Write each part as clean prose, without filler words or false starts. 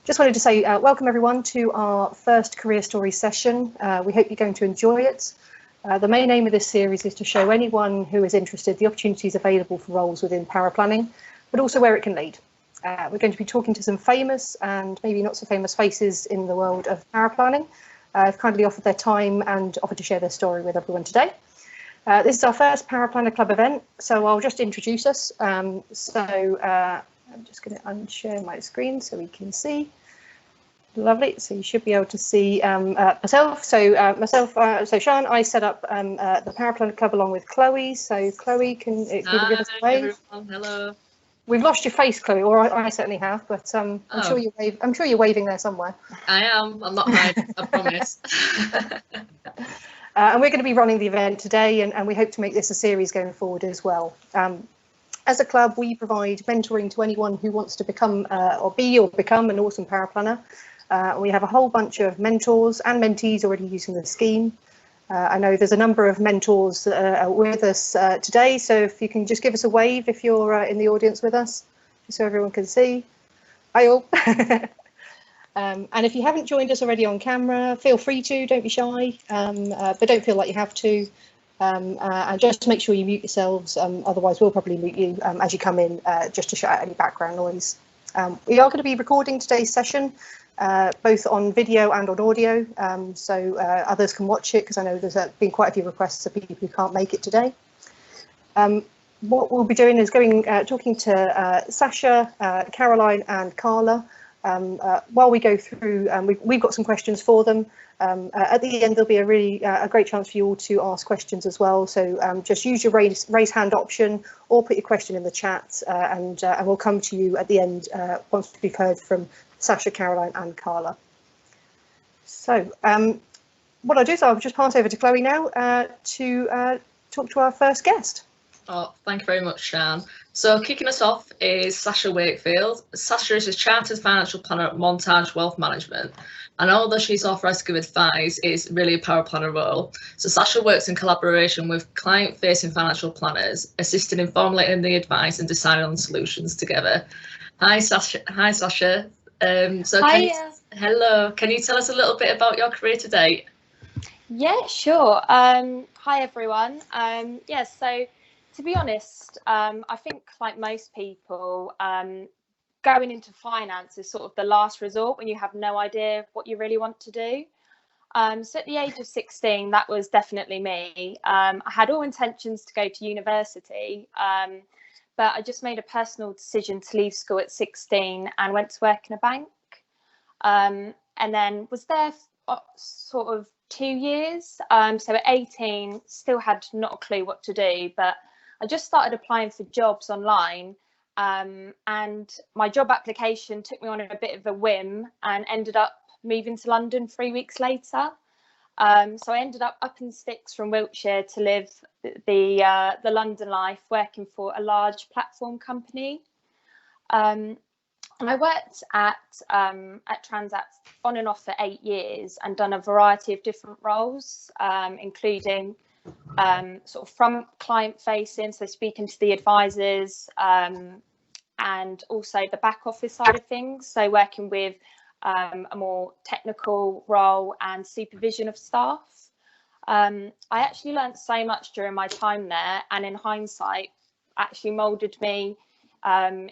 Just wanted to say welcome everyone to our first career story session. We hope you're going to enjoy it. The main aim of this series is to show anyone who is interested the opportunities available for roles within paraplanning, but also where it can lead. We're going to be talking to some famous and maybe not so famous faces in the world of paraplanning. Have kindly offered their time and offered to share their story with everyone today. This is our first Paraplanner Club event, so I'll just introduce us. I'm just going to unshare my screen so we can see. Lovely. So you should be able to see myself. So Sian, I set up the Paraplanner Club along with Chloe. So Chloe, can you give us a wave? Everyone. Hello. We've lost your face, Chloe, or I certainly have, but I'm sure you're waving there somewhere. I am. I'm not hiding. I promise. And we're going to be running the event today, and we hope to make this a series going forward as well. As a club, we provide mentoring to anyone who wants to become or become an awesome paraplanner. We have a whole bunch of mentors and mentees already using the scheme. I know there's a number of mentors with us today, so if you can just give us a wave if you're in the audience with us, just so everyone can see. Hi all. And if you haven't joined us already on camera, feel free to, don't be shy, but don't feel like you have to. And just make sure you mute yourselves, otherwise we'll probably mute you as you come in, just to shut out any background noise. We are going to be recording today's session, both on video and on audio, so others can watch it, because I know there's been quite a few requests of people who can't make it today. What we'll be doing is talking to Sasha, Caroline and Carla. While we go through, we've got some questions for them. At the end, there'll be a great chance for you all to ask questions as well. So just use your raise hand option or put your question in the chat, and we'll come to you at the end once we've heard from Sasha, Caroline and Carla. So what I'll do is I'll just pass over to Chloe now to talk to our first guest. Oh, thank you very much, Sian. So kicking us off is Sasha Wakefield. Sasha is a chartered financial planner at Montage Wealth Management, and although she's authorised to give advice, it's really a paraplanner role. So Sasha works in collaboration with client-facing financial planners, assisting in formulating the advice and deciding on solutions together. Hi, Sasha. Hi, Sasha. Hello. Can you tell us a little bit about your career to date? Yeah, sure. Hi, everyone. So to be honest, I think like most people, going into finance is sort of the last resort when you have no idea what you really want to do. So at the age of 16, that was definitely me. I had all intentions to go to university, but I just made a personal decision to leave school at 16 and went to work in a bank. And then was there sort of 2 years. So at 18, still had not a clue what to do, but I just started applying for jobs online, and my job application took me on a bit of a whim and ended up moving to London 3 weeks later. So I ended up in sticks from Wiltshire to live the London life, working for a large platform company. And I worked at Transact on and off for 8 years and done a variety of different roles, including sort of from client facing, so speaking to the advisors, and also the back office side of things, so working with a more technical role and supervision of staff. I actually learned so much during my time there, and in hindsight actually moulded me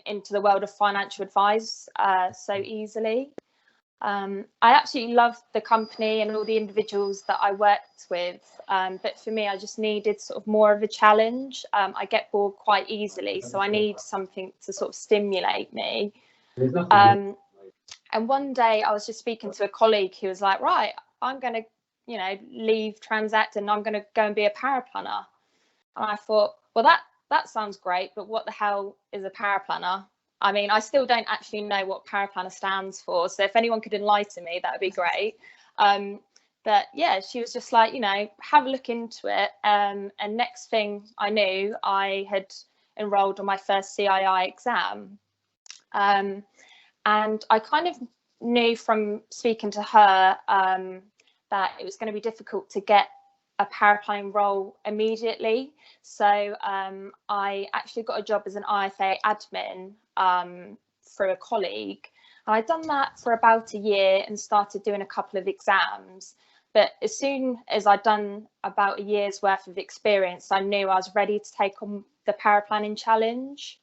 into the world of financial advice so easily. I absolutely loved the company and all the individuals that I worked with, but for me, I just needed sort of more of a challenge. I get bored quite easily, so I need something to sort of stimulate me. And one day I was just speaking to a colleague who was like, right, I'm going to, leave Transact and I'm going to go and be a paraplanner. And I thought, well, that sounds great, but what the hell is a paraplanner? I mean, I still don't actually know what paraplanner stands for. So if anyone could enlighten me, that would be great. But yeah, she was just like, have a look into it. And next thing I knew, I had enrolled on my first CII exam. And I kind of knew from speaking to her that it was going to be difficult to get a paraplanning role immediately. So I actually got a job as an IFA admin through a colleague. And I'd done that for about a year and started doing a couple of exams. But as soon as I'd done about a year's worth of experience, I knew I was ready to take on the paraplanning challenge.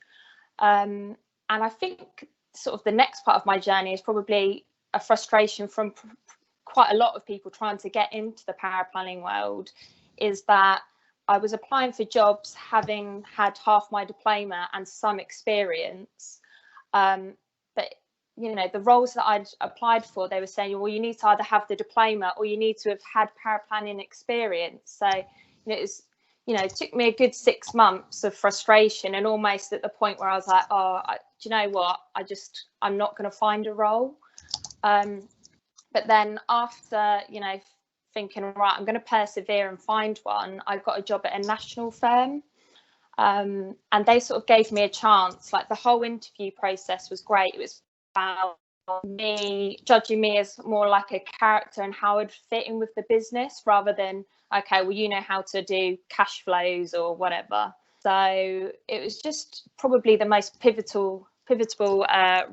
And I think sort of the next part of my journey is probably a frustration from quite a lot of people trying to get into the paraplanning world, is that I was applying for jobs having had half my diploma and some experience. But you know, the roles that I'd applied for, they were saying, well, you need to either have the diploma or you need to have had paraplanning experience. So, it took me a good 6 months of frustration, and almost at the point where I was like, do you know what? I'm not going to find a role. But then after, thinking, right, I'm going to persevere and find one, I got a job at a national firm. And they sort of gave me a chance. Like, the whole interview process was great. It was about me judging me as more like a character and how I'd fit in with the business, rather than, okay, well, you know how to do cash flows or whatever. So it was just probably the most pivotal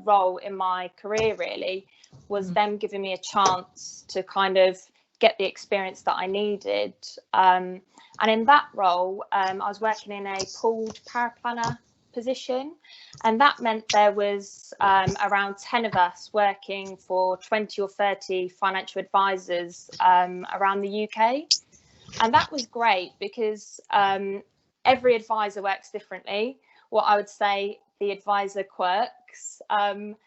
role in my career, really, was them giving me a chance to kind of get the experience that I needed. And in that role, I was working in a pooled paraplanner position, and that meant there was around 10 of us working for 20 or 30 financial advisors around the UK. And that was great because every advisor works differently. What I would say, the advisor quirks, and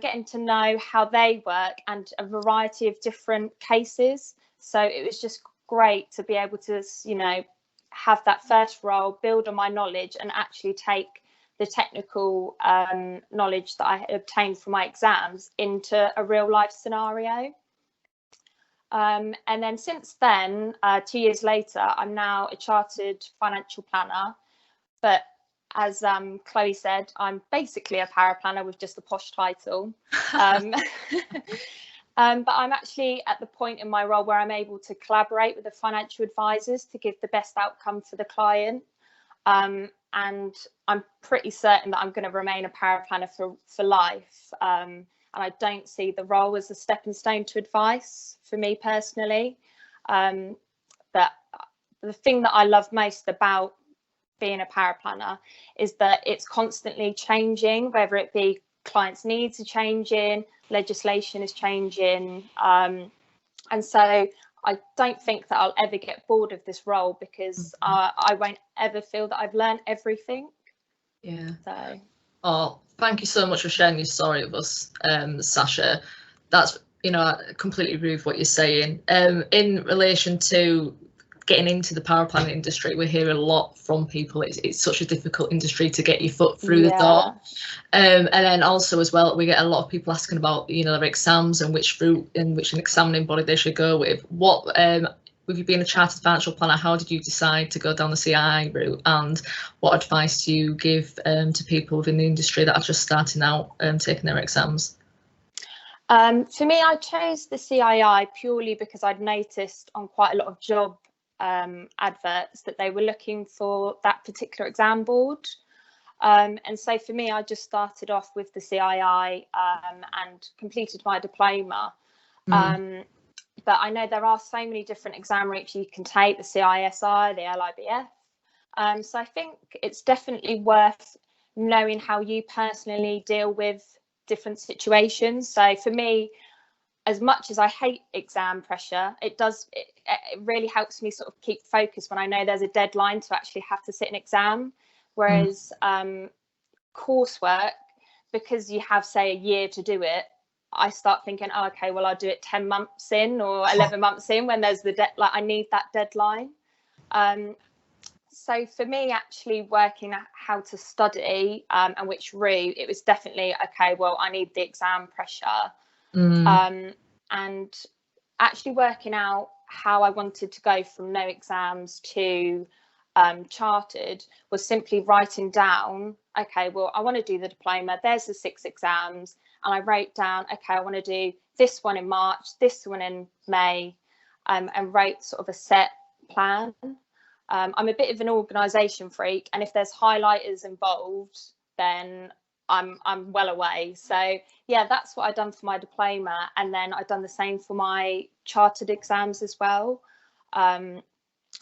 getting to know how they work and a variety of different cases. So it was just great to be able to, have that first role, build on my knowledge, and actually take the technical knowledge that I had obtained from my exams into a real life scenario. And then since then, 2 years later, I'm now a chartered financial planner. But as Chloe said, I'm basically a paraplanner with just a posh title. But I'm actually at the point in my role where I'm able to collaborate with the financial advisors to give the best outcome for the client. And I'm pretty certain that I'm going to remain a paraplanner for life. And I don't see the role as a stepping stone to advice for me personally. But the thing that I love most about being a paraplanner is that it's constantly changing, whether it be clients' needs are changing, legislation is changing. And so I don't think that I'll ever get bored of this role, because I won't ever feel that I've learned everything. Yeah. So. Oh, thank you so much for sharing your story with us, Sasha. That's, I completely agree with what you're saying. In relation to getting into the paraplanning industry, we hear a lot from people. It's such a difficult industry to get your foot through the door. And then also as well, we get a lot of people asking about, their exams and which route in which an examining body they should go with. What, with you being a chartered financial planner, how did you decide to go down the CII route, and what advice do you give to people within the industry that are just starting out taking their exams? For me, I chose the CII purely because I'd noticed on quite a lot of job adverts that they were looking for that particular exam board. And so for me, I just started off with the CII and completed my diploma. But I know there are so many different exam routes you can take, the CISI, the LIBF. So I think it's definitely worth knowing how you personally deal with different situations. So for me, as much as I hate exam pressure, it really helps me sort of keep focused when I know there's a deadline to actually have to sit an exam. Whereas coursework, because you have, say, a year to do it, I start thinking, oh, okay, well, I'll do it 10 months in or 11 months in when there's I need that deadline. So for me, actually working out how to study and which route, it was definitely, okay, well, I need the exam pressure. And actually working out how I wanted to go from no exams to chartered was simply writing down, okay, well, I want to do the diploma, there's the 6 exams, and I wrote down, okay, I want to do this one in March, this one in May, and wrote sort of a set plan. I'm a bit of an organisation freak, and if there's highlighters involved, then I'm well away. So yeah, that's what I've done for my diploma, and then I've done the same for my chartered exams as well. And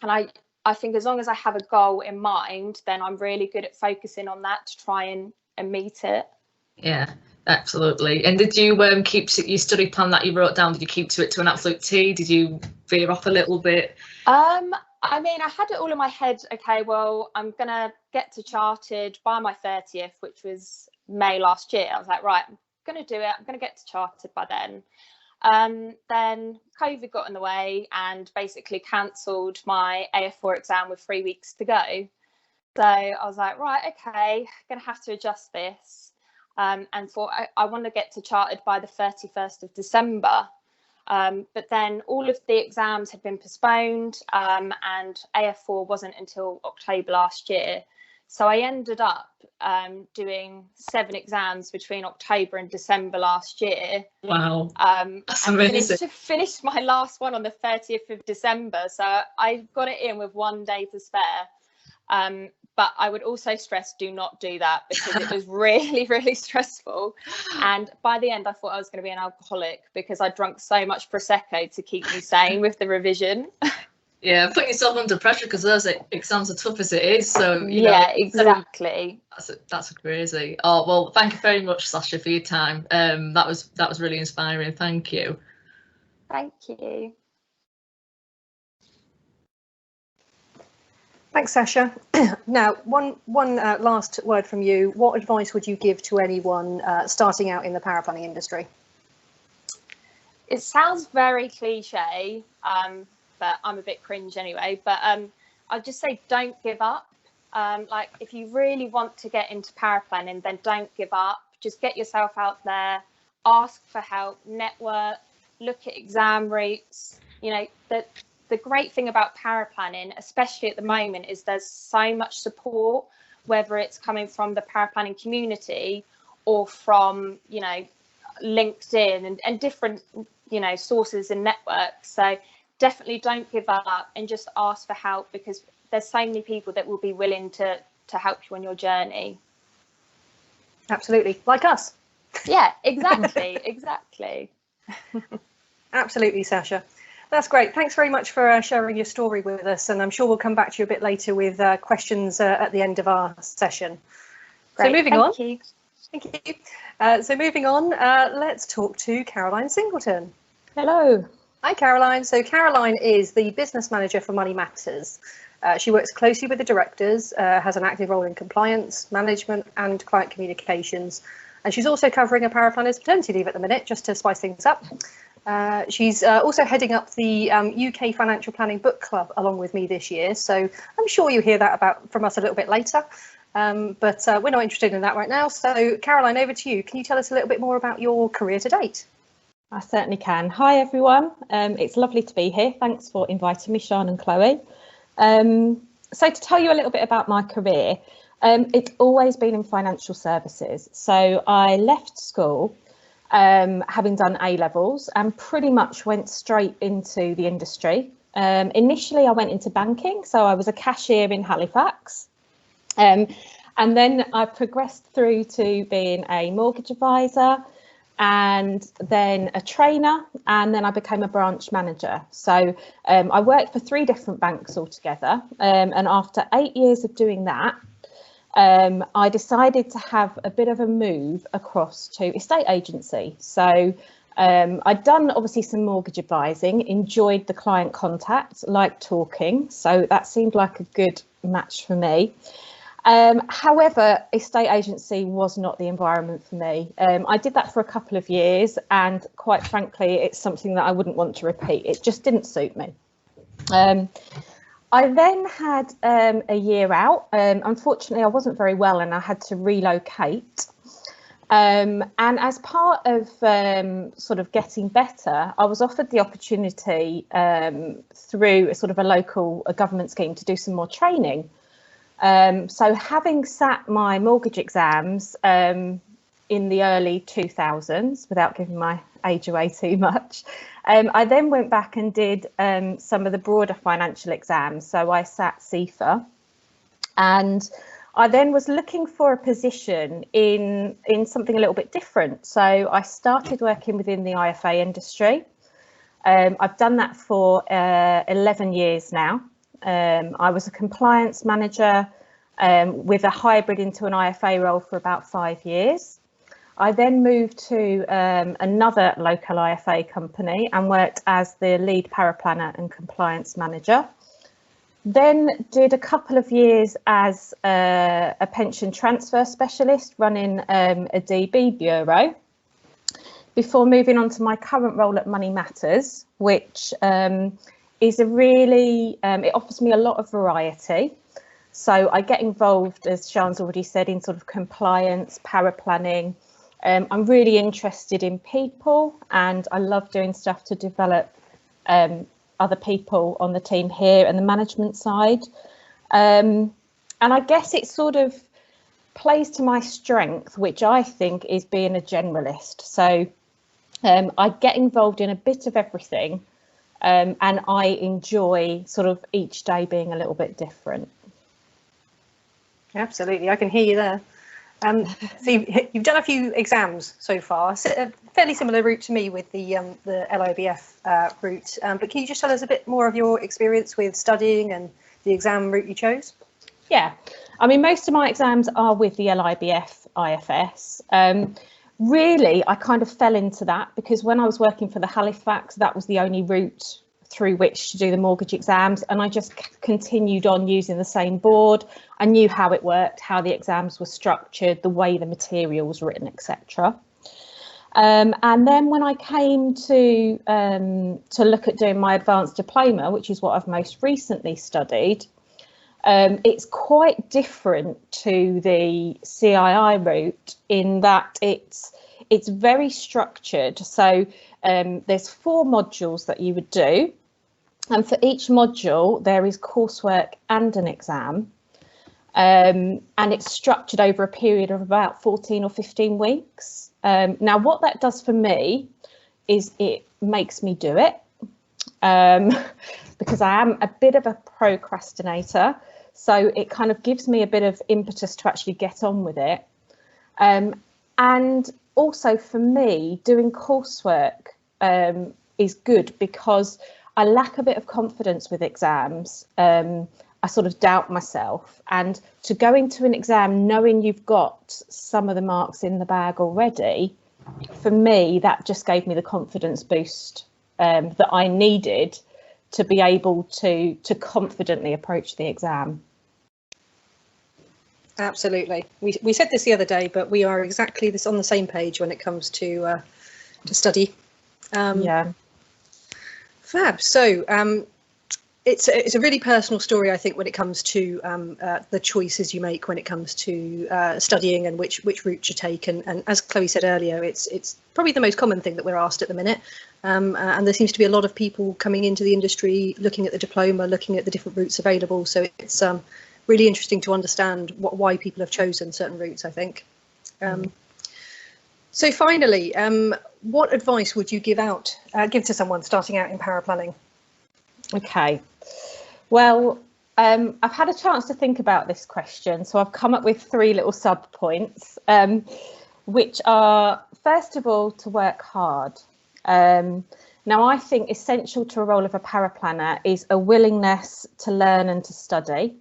I think as long as I have a goal in mind, then I'm really good at focusing on that to try and meet it. Yeah, absolutely. And did you keep to your study plan that you wrote down? Did you keep to it to an absolute T? Did you veer off a little bit? I mean, I had it all in my head. Okay, well, I'm gonna get to chartered by my 30th, which was May last year. I was like, right, I'm gonna do it. I'm gonna get to chartered by then. Then COVID got in the way and basically cancelled my AF4 exam with 3 weeks to go. So I was like, right, okay, gonna have to adjust this. And thought I want to get to chartered by the 31st of December. But then all of the exams had been postponed, and AF4 wasn't until October last year. So I ended up doing 7 exams between October and December last year. Wow, that's and amazing. finished my last one on the 30th of December. So I got it in with 1 day to spare. But I would also stress, do not do that, because it was really, really stressful. And by the end, I thought I was going to be an alcoholic because I drank so much Prosecco to keep me sane with the revision. Yeah, putting yourself under pressure because those exams are tough as it is. So yeah, exactly. That's crazy. Oh well, thank you very much, Sasha, for your time. That was really inspiring. Thank you. Thank you. Thanks, Sasha. Now, one last word from you. What advice would you give to anyone starting out in the paraplanning industry? It sounds very cliche, but I'm a bit cringe anyway. But I'd just say don't give up. Like, if you really want to get into paraplanning, then don't give up. Just get yourself out there, ask for help, network, look at exam routes. You know, the great thing about paraplanning, especially at the moment, is there's so much support, whether it's coming from the paraplanning community or from, you know, LinkedIn and different, you know, sources and networks. So definitely don't give up and just ask for help, because there's so many people that will be willing to help you on your journey. Absolutely, like us. Yeah, exactly, exactly. Absolutely, Sasha. That's great. Thanks very much for sharing your story with us, and I'm sure we'll come back to you a bit later with questions at the end of our session. Great, so moving on. You. Thank you. So moving on, let's talk to Caroline Singleton. Hello. Hi, Caroline. So Caroline is the business manager for Money Matters. She works closely with the directors, has an active role in compliance, management and client communications. And she's also covering a paraplanner's paternity leave at the minute, just to spice things up. She's also heading up the UK Financial Planning Book Club along with me this year. So I'm sure you'll hear that from us a little bit later. But we're not interested in that right now. So Caroline, over to you. Can you tell us a little bit more about your career to date? I certainly can. Hi, everyone. It's lovely to be here. Thanks for inviting me, Sian and Chloe. So to tell you a little bit about my career, it's always been in financial services. So I left school having done A-levels and pretty much went straight into the industry. Initially, I went into banking. So I was a cashier in Halifax. And then I progressed through to being a mortgage advisor, and then a trainer, and then I became a branch manager. So I worked for 3 different banks altogether, and after 8 years of doing that, I decided to have a bit of a move across to estate agency. So I'd done obviously some mortgage advising, enjoyed the client contact, liked talking, so that seemed like a good match for me. However, estate agency was not the environment for me. I did that for a couple of years, and quite frankly, it's something that I wouldn't want to repeat. It just didn't suit me. I then had a year out. Unfortunately, I wasn't very well and I had to relocate. And as part of sort of getting better, I was offered the opportunity through a local government scheme to do some more training. So having sat my mortgage exams in the early 2000s, without giving my age away too much, I then went back and did some of the broader financial exams. So I sat CIFA, and I then was looking for a position in something a little bit different. So I started working within the IFA industry. I've done that for 11 years now. I was a compliance manager with a hybrid into an IFA role for about 5 years. I then moved to another local IFA company and worked as the lead paraplanner and compliance manager. Then did a couple of years as a pension transfer specialist running a DB bureau before moving on to my current role at Money Matters, which is a really, it offers me a lot of variety. So I get involved, as Sian's already said, in sort of compliance, paraplanning. I'm really interested in people, and I love doing stuff to develop other people on the team here and the management side. And I guess it sort of plays to my strength, which I think is being a generalist. So I get involved in a bit of everything, and I enjoy sort of each day being a little bit different. Absolutely, I can hear you there. So you've done a few exams so far, so a fairly similar route to me with the LIBF route, but can you just tell us a bit more of your experience with studying and the exam route you chose? Yeah, I mean, most of my exams are with the LIBF IFS. Really, I kind of fell into that because when I was working for the Halifax, that was the only route through which to do the mortgage exams, and I just continued on using the same board. I knew how it worked, how the exams were structured, the way the material was written, etc. And then when I came to look at doing my advanced diploma, which is what I've most recently studied, it's quite different to the CII route in that it's very structured. So there's 4 modules that you would do, and for each module there is coursework and an exam, and it's structured over a period of about 14 or 15 weeks. Now what that does for me is it makes me do it, because I am a bit of a procrastinator, so it kind of gives me a bit of impetus to actually get on with it. And also for me, doing coursework is good because I lack a bit of confidence with exams. I sort of doubt myself, and to go into an exam knowing you've got some of the marks in the bag already, for me, that just gave me the confidence boost that I needed to be able to confidently approach the exam. Absolutely. We said this the other day, but we are exactly this on the same page when it comes to study. Yeah. Fab. So it's a really personal story, I think, when it comes to the choices you make when it comes to studying and which route you take. And as Chloe said earlier, it's probably the most common thing that we're asked at the minute. And there seems to be a lot of people coming into the industry, looking at the diploma, looking at the different routes available. So it's really interesting to understand why people have chosen certain routes, I think. So finally, what advice would you give to someone starting out in paraplanning? Okay, well, I've had a chance to think about this question, so I've come up with 3 little sub points, which are, first of all, to work hard. Now, I think essential to a role of a paraplanner is a willingness to learn and to study,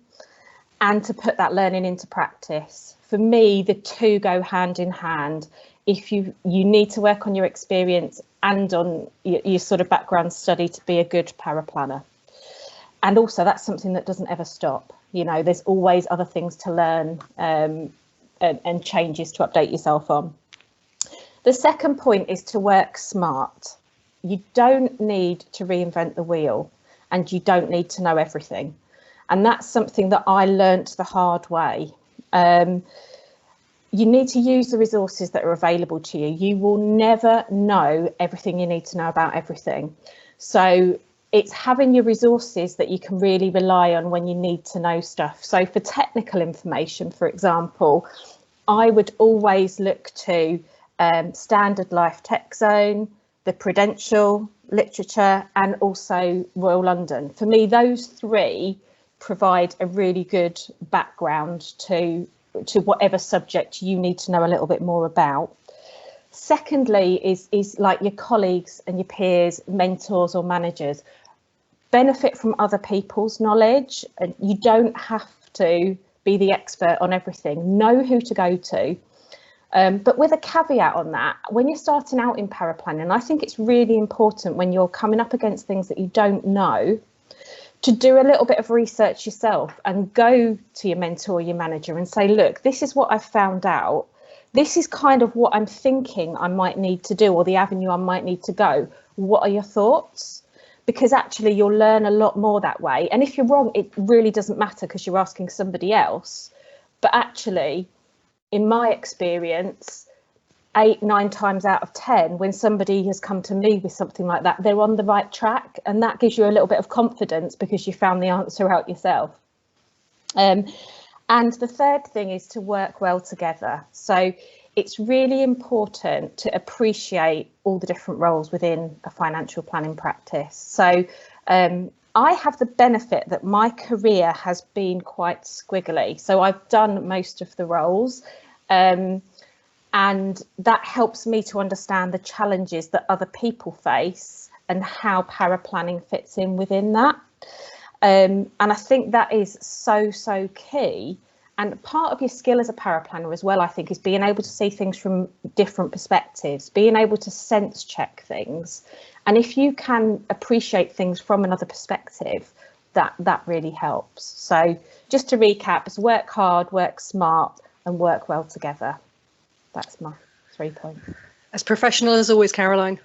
and to put that learning into practice. For me, the 2 go hand in hand. If you need to work on your experience and on your sort of background study to be a good paraplanner. And also that's something that doesn't ever stop. You know, there's always other things to learn and changes to update yourself on. The second point is to work smart. You don't need to reinvent the wheel, and you don't need to know everything. And that's something that I learnt the hard way. You need to use the resources that are available to you. You will never know everything you need to know about everything. So it's having your resources that you can really rely on when you need to know stuff. So for technical information, for example, I would always look to Standard Life Tech Zone, the Prudential literature, and also Royal London. For me, those 3 provide a really good background to whatever subject you need to know a little bit more about. Secondly is like your colleagues and your peers, mentors or managers. Benefit from other people's knowledge, and you don't have to be the expert on everything. Know who to go to. But with a caveat on that, when you're starting out in paraplanning, I think it's really important when you're coming up against things that you don't know to do a little bit of research yourself and go to your mentor or your manager and say, look, this is what I've found out. This is kind of what I'm thinking I might need to do, or the avenue I might need to go. What are your thoughts? Because actually you'll learn a lot more that way. And if you're wrong, it really doesn't matter because you're asking somebody else. But actually, in my experience, 8-9 times out of 10, when somebody has come to me with something like that, they're on the right track, and that gives you a little bit of confidence because you found the answer out yourself. And the third thing is to work well together. So it's really important to appreciate all the different roles within a financial planning practice. So I have the benefit that my career has been quite squiggly. So I've done most of the roles, and that helps me to understand the challenges that other people face and how paraplanning fits in within that. And I think that is so key. And part of your skill as a paraplanner as well, I think, is being able to see things from different perspectives, being able to sense check things. And if you can appreciate things from another perspective, that really helps. So just to recap, it's work hard, work smart, and work well together. That's my 3 points. As professional as always, Caroline.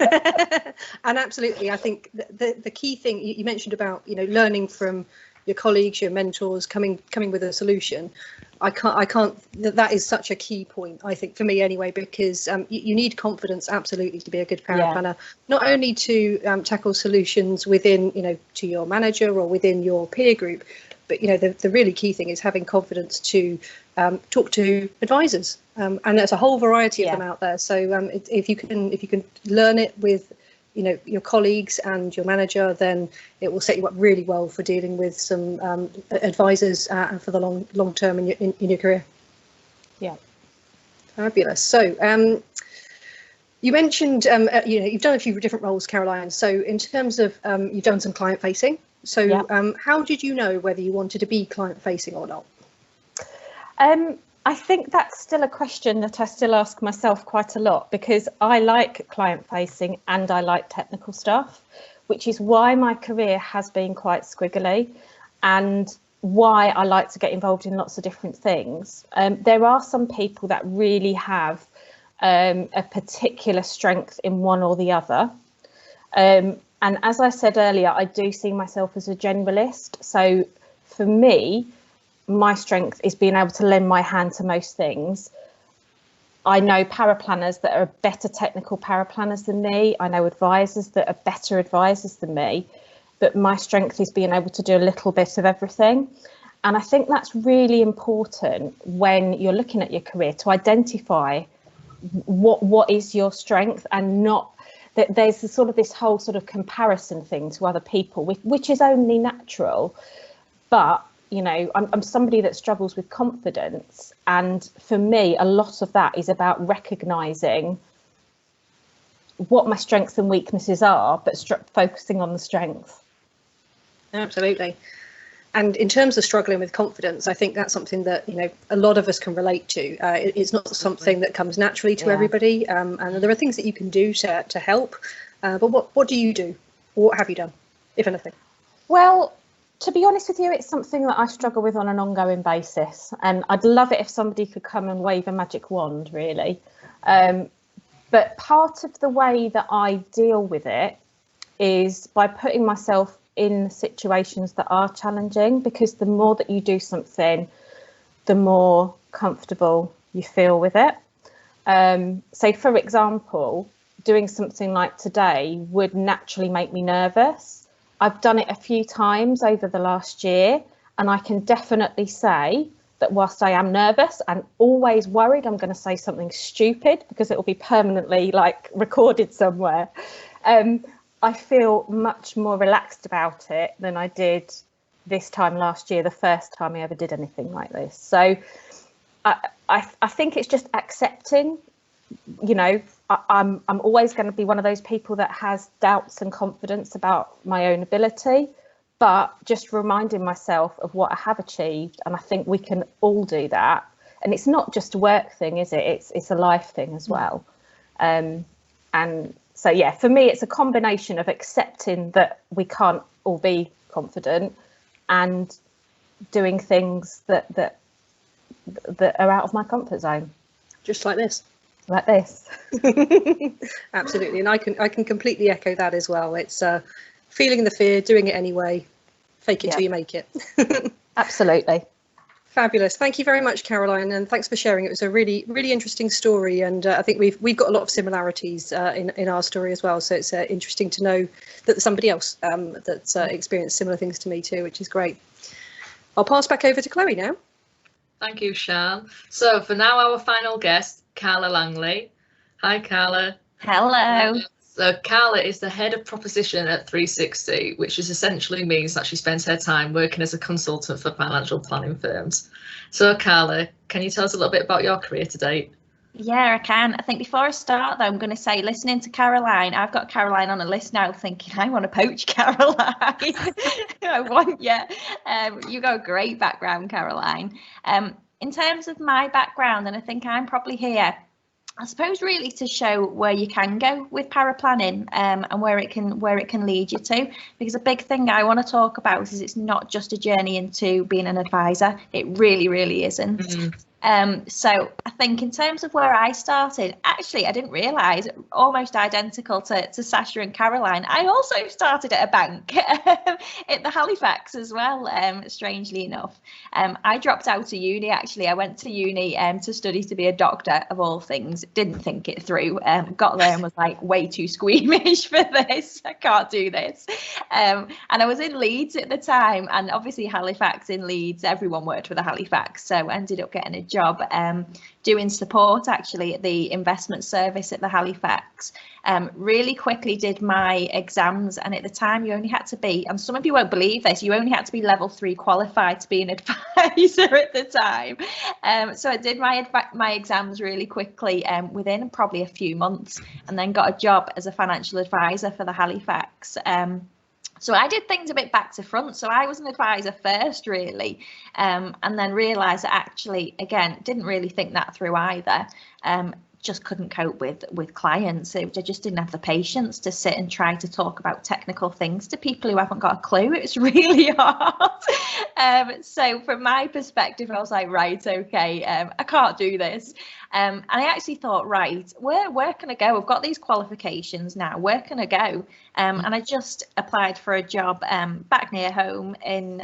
And absolutely, I think the key thing you mentioned about, learning from your colleagues, your mentors, coming with a solution. That is such a key point, I think, for me anyway, because you need confidence absolutely to be a good paraplanner, not only to tackle solutions within, to your manager or within your peer group, but the really key thing is having confidence to talk to advisors, and there's a whole variety of them out there. So if you can learn it with your colleagues and your manager, then it will set you up really well for dealing with some advisors for the long term in your career. Yeah, fabulous. So you mentioned you've done a few different roles, Caroline. So in terms of you've done some client facing. So how did you know whether you wanted to be client facing or not? I think that's still a question that I still ask myself quite a lot, because I like client facing and I like technical stuff, which is why my career has been quite squiggly and why I like to get involved in lots of different things. There are some people that really have a particular strength in one or the other. And as I said earlier, I do see myself as a generalist. So for me, my strength is being able to lend my hand to most things. I know paraplanners that are better technical paraplanners than me. I know advisors that are better advisors than me, but my strength is being able to do a little bit of everything. And I think that's really important when you're looking at your career, to identify what is your strength, and not that there's this whole sort of comparison thing to other people, which is only natural. But I'm somebody that struggles with confidence, and for me a lot of that is about recognizing what my strengths and weaknesses are, but focusing on the strengths. Absolutely. And in terms of struggling with confidence, I think that's something that a lot of us can relate to. It's not something that comes naturally to everybody, and there are things that you can do to help, but what do you do, or what have you done, if anything? Well, to be honest with you, it's something that I struggle with on an ongoing basis, and I'd love it if somebody could come and wave a magic wand, really. But part of the way that I deal with it is by putting myself in situations that are challenging, because the more that you do something, the more comfortable you feel with it. So, for example, doing something like today would naturally make me nervous. I've done it a few times over the last year, and I can definitely say that whilst I am nervous and always worried I'm going to say something stupid because it will be permanently recorded somewhere, I feel much more relaxed about it than I did this time last year, the first time I ever did anything like this. So I think it's just accepting, you know, I'm always going to be one of those people that has doubts and confidence about my own ability, but just reminding myself of what I have achieved. And I think we can all do that. And it's not just a work thing, is it? It's a life thing as well. And so, yeah, for me, it's a combination of accepting that we can't all be confident and doing things that are out of my comfort zone. Just like this. Like this. Absolutely. And I can completely echo that as well. It's feeling the fear, doing it anyway, fake it till you make it. Absolutely. Fabulous. Thank you very much, Caroline, and thanks for sharing. It was a really, really interesting story, and I think we've got a lot of similarities in our story as well. So it's interesting to know that there's somebody else that's experienced similar things to me too, which is great. I'll pass back over to Chloe now. Thank you, Sian. So for now, our final guest, Carla Langley. Hi, Carla. Hello. So Carla is the head of proposition at 360, which is essentially means that she spends her time working as a consultant for financial planning firms. So Carla, can you tell us a little bit about your career to date? Yeah, I can. I think before I start, though, I'm going to say, listening to Caroline, I've got Caroline on a list now thinking, I want to poach Caroline. I want you. You got a great background, Caroline. In terms of my background, and I think I'm probably here, I suppose, really to show where you can go with paraplanning and where it can lead you to, because a big thing I want to talk about is it's not just a journey into being an advisor. It really, really isn't. So I think in terms of where I started, actually, I didn't realise, almost identical to Sasha and Caroline, I also started at a bank at the Halifax as well, strangely enough. I dropped out of uni, actually. I went to uni to study to be a doctor, of all things. Didn't think it through. Got there and was like, way too squeamish for this. I can't do this. And I was in Leeds at the time, and obviously Halifax in Leeds, everyone worked for the Halifax. So I ended up getting a job doing support actually at the investment service at the Halifax. Really quickly did my exams, and at the time you only had to be, and some of you won't believe this, you only had to be level 3 qualified to be an advisor at the time. So I did my exams really quickly within probably a few months, and then got a job as a financial advisor for the Halifax. So I did things a bit back to front. So I was an advisor first, really, and then realised that actually, again, didn't really think that through either. Just couldn't cope with clients. I just didn't have the patience to sit and try to talk about technical things to people who haven't got a clue. It was really hard. So from my perspective, I was like, right, okay, I can't do this. And I actually thought, right, where can I go? I've got these qualifications now. Where can I go? And I just applied for a job back near home in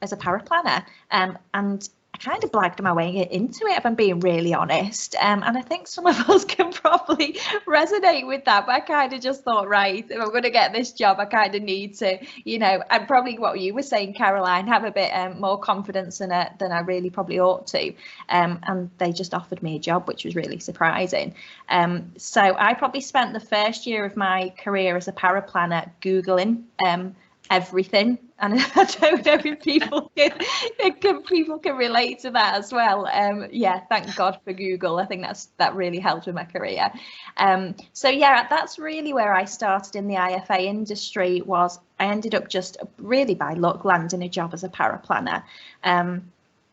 as a paraplanner. And I kind of blagged my way into it, if I'm being really honest. And I think some of us can probably resonate with that. But I kind of just thought, right, if I'm going to get this job, I kind of need to, you know, and probably what you were saying, Caroline, have a bit more confidence than I really probably ought to. And they just offered me a job, which was really surprising. So I probably spent the first year of my career as a paraplanner Googling everything, and I don't know if people can relate to that as well. Yeah, thank God for Google. I think that really helped with my career. So yeah, that's really where I started in the IFA industry. Was I ended up just really by luck landing a job as a paraplanner. And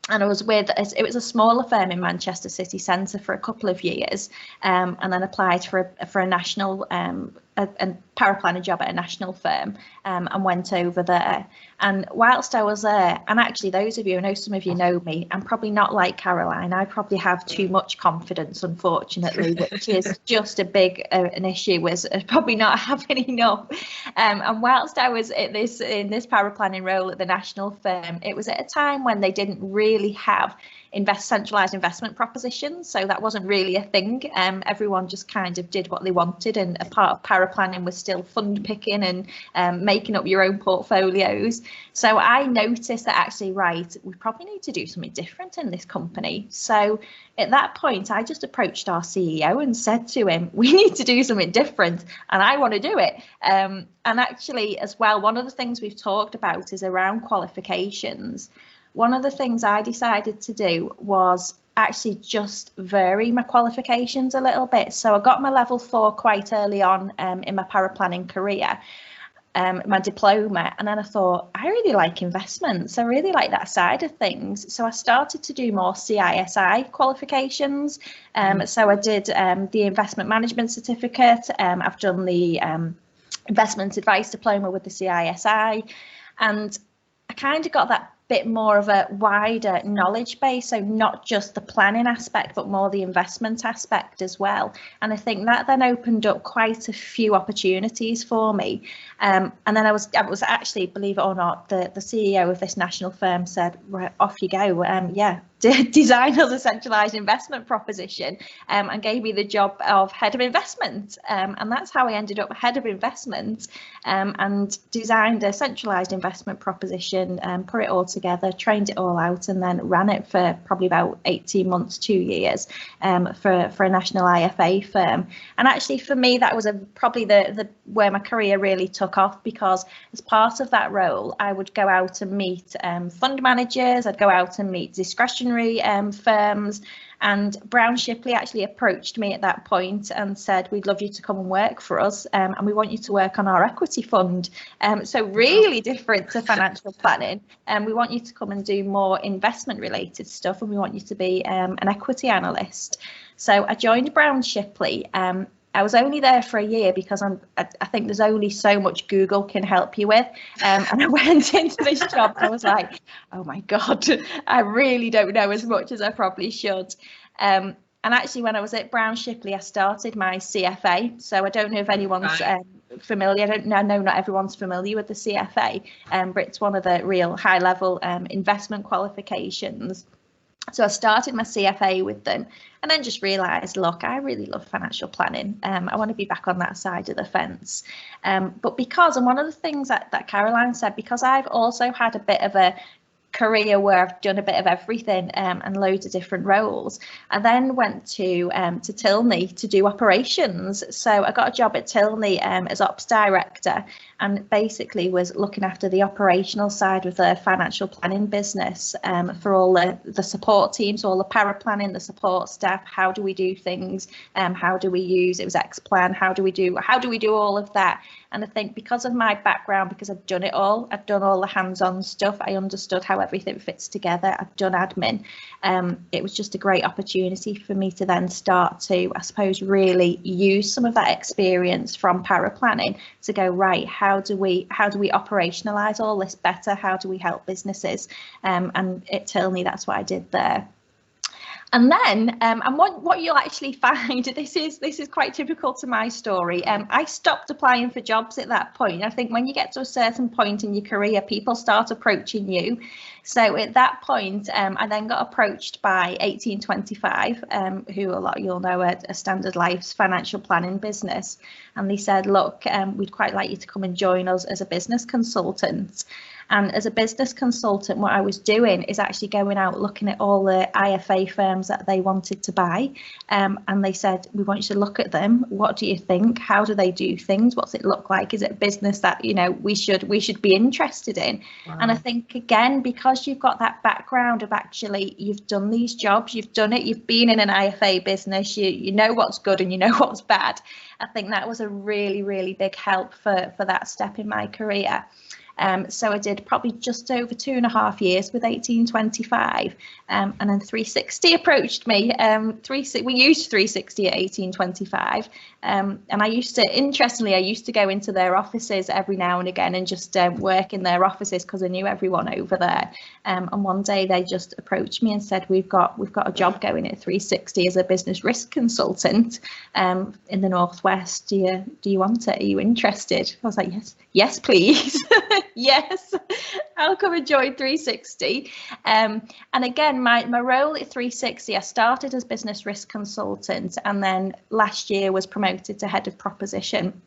I was with, it was a smaller firm in Manchester city centre for a couple of years, and then applied for a national a paraplanner job at a national firm, and went over there. And whilst I was there, and actually those of you, I know some of you know me, I'm probably not like Caroline. I probably have too much confidence, unfortunately, which is just a big an issue, was probably not having enough. And whilst I was in this paraplanning role at the national firm, it was at a time when they didn't really have centralised investment propositions. So that wasn't really a thing. Everyone just kind of did what they wanted, and a part of paraplanning was still fund picking and making up your own portfolios. So I noticed that actually, right, we probably need to do something different in this company. So at that point, I just approached our CEO and said to him, we need to do something different and I want to do it. And actually, as well, one of the things we've talked about is around qualifications. One of the things I decided to do was actually just vary my qualifications a little bit. So I got my level 4 quite early on in my paraplanning career. My diploma, and then I thought, I really like investments, I really like that side of things, so I started to do more CISI qualifications. So I did the investment management certificate, I've done the investment advice diploma with the CISI, and I kind of got that bit more of a wider knowledge base, so not just the planning aspect but more the investment aspect as well. And I think that then opened up quite a few opportunities for me. And then I was actually, believe it or not, the CEO of this national firm said, right, off you go, design us a centralised investment proposition, and gave me the job of head of investment, and that's how I ended up head of investment, and designed a centralised investment proposition, put it all together, trained it all out, and then ran it for probably about 18 months, 2 years, for a national IFA firm. And actually for me that was probably the where my career really took off, because as part of that role I would go out and meet fund managers, I'd go out and meet discretionary firms, and Brown Shipley actually approached me at that point and said, we'd love you to come and work for us, and we want you to work on our equity fund. So really different to financial planning, and we want you to come and do more investment related stuff, and we want you to be an equity analyst. So I joined Brown Shipley. I was only there for a year because I think there's only so much Google can help you with. And I went into this job and I was like, oh my God, I really don't know as much as I probably should. And actually, when I was at Brown Shipley, I started my CFA. So I don't know if anyone's familiar. I know not everyone's familiar with the CFA, but it's one of the real high level investment qualifications. So I started my CFA with them, and then just realised, look, I really love financial planning. I want to be back on that side of the fence. But because, and one of the things that Caroline said, because I've also had a bit of a career where I've done a bit of everything, and loads of different roles, I then went to Tilney to do operations. So I got a job at Tilney as ops director, and basically was looking after the operational side of the financial planning business, for all the support teams, all the paraplanning, the support staff. How do we do things? How do we use, it was X-Plan, how do we do all of that? And I think because of my background, because I've done it all, I've done all the hands-on stuff, I understood how everything fits together, I've done admin, it was just a great opportunity for me to then start to, I suppose, really use some of that experience from paraplanning to go, right, how do we operationalize all this better? How do we help businesses? And at Tilney, that's what I did there. And then, and what you'll actually find, this is quite typical to my story. I stopped applying for jobs at that point. I think when you get to a certain point in your career, people start approaching you. So at that point, I then got approached by 1825, who a lot of you'll know are a Standard Life's financial planning business. And they said, look, we'd quite like you to come and join us as a business consultant. And as a business consultant, what I was doing is actually going out looking at all the IFA firms that they wanted to buy. And they said, we want you to look at them. What do you think? How do they do things? What's it look like? Is it a business that, you know, we should be interested in? Wow. And I think, again, because you've got that background of actually you've done these jobs, you've done it, you've been in an IFA business, you know what's good and you know what's bad. I think that was a really, really big help for that step in my career. So I did probably just over 2.5 years with 1825, and then 360 approached me. We used 360 at 1825, and I used to go into their offices every now and again and just work in their offices because I knew everyone over there. And one day they just approached me and said, we've got a job going at 360 as a business risk consultant in the Northwest. Do you want it? Are you interested? I was like, yes, please. Yes, I'll come and join 360. And again, my role at 360, I started as business risk consultant and then last year was promoted to head of proposition.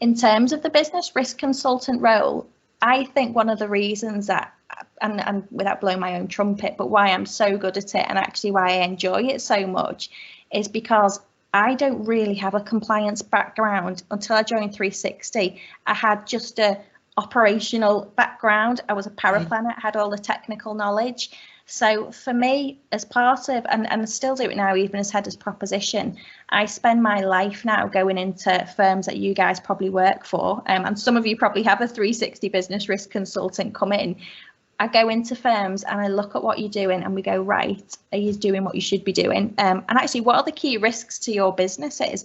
In terms of the business risk consultant role, I think one of the reasons that, and without blowing my own trumpet, but why I'm so good at it and actually why I enjoy it so much is because I don't really have a compliance background. Until I joined 360, I had just a operational background. I was a paraplanner, had all the technical knowledge. So for me, as part of, and still do it now, even as head of proposition, I spend my life now going into firms that you guys probably work for, and some of you probably have a 360 business risk consultant come in. I go into firms and I look at what you're doing and we go, right, are you doing what you should be doing? And actually, what are the key risks to your businesses?